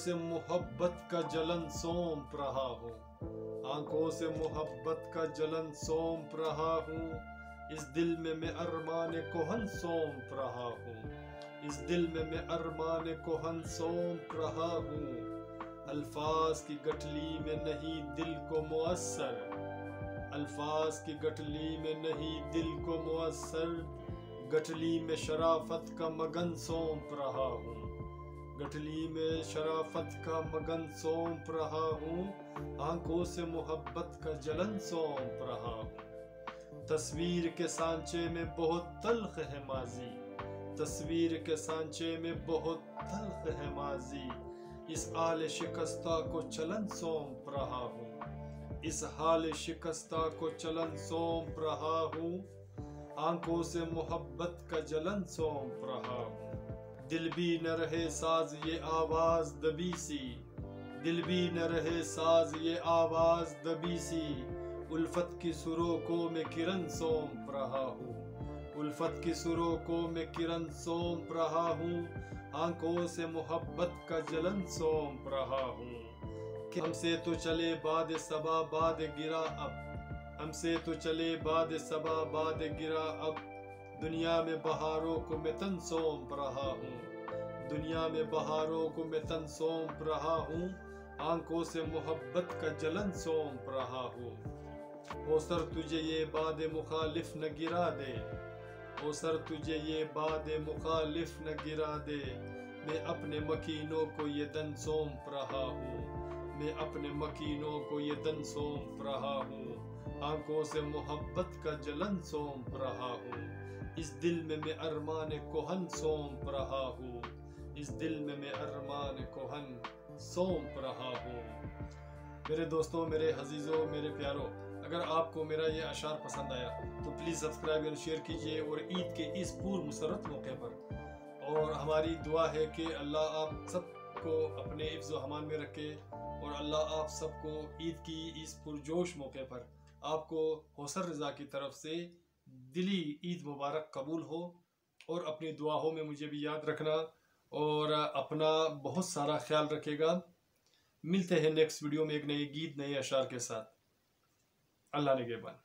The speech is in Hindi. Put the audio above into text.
से मोहब्बत का जलन सौंप रहा हूँ, आंखों से मोहब्बत का जलन सौंप रहा हूँ। इस दिल में मैं अरमान कोहन सौंप रहा हूँ, इस दिल में मैं अरमान कोहन सौंप रहा हूँ। अल्फाज की गठली में नहीं दिल को मुअस्सर, अल्फाज की गठली में नहीं दिल को मुअस्सर। गठली में शराफत का मगन सौंप रहा हूँ, गठली में शराफत का मगन सौंप रहा हूँ। आंखों से मोहब्बत का जलन सौंप रहा हूँ। तस्वीर के सांचे में बहुत तल्ख है माजी, तस्वीर के सांचे में बहुत तल्ख है माजी। इस हाल शिकस्ता को चलन सौंप रहा हूँ, इस हाल शिकस्ता को चलन सौंप रहा हूँ। आंखों से मोहब्बत का जलन सौंप रहा हूँ। दिल भी न रहे साज ये आवाज दबी सी, दिल भी न रहे साज ये आवाज दबी सी। उल्फत की सुरों को मैं किरण सौंप रहा हूँ, उल्फत की सुरों को मैं किरण सौंप रहा हूँ। आंखों से मोहब्बत का जलन सौंप रहा हूँ। कि हमसे तो चले बाद सबा बाद गिरा अब, हमसे तो चले बाद सबा बाद गिरा अब। दुनिया में बहारों को मैं तन सौंप रहा हूँ, दुनिया में बहारों को मैं तन सौंप रहा हूँ। आंखों से मोहब्बत का जलन सौंप रहा हूँ। ओ सर तुझे ये बाद मुखालिफ न गिरा दे, ओ सर तुझे ये बाद मुखालिफ न गिरा दे। मैं अपने मकीनों को ये दन सौंप रहा हूँ, मैं अपने मकीनों को ये दन सौंप रहा हूँ। आंखों से मोहब्बत का जलन सौंप रहा हूँ। इस दिल में मैं अरमान कोहन सौंप रहा हूँ, इस दिल में मैं अरमान कोहन सौंप रहा हूँ। मेरे दोस्तों, मेरे अजीज़ों, मेरे प्यारों, अगर आपको मेरा ये अशार पसंद आया तो प्लीज़ सब्सक्राइब और शेयर कीजिए। और ईद के इस पूर्व मुसर्रत मौके पर और हमारी दुआ है कि अल्लाह आप सबको अपने हिफ्ज़ व अमान में रखे और अल्लाह आप सबको ईद की इस पुरजोश मौके पर आपको हौसर रज़ा की तरफ से दिली ईद मुबारक कबूल हो। और अपनी दुआओं में मुझे भी याद रखना और अपना बहुत सारा ख्याल रखेगा। मिलते हैं नेक्स्ट वीडियो में एक नए गीत, नए अशार के साथ। अल्लाह निगहबान।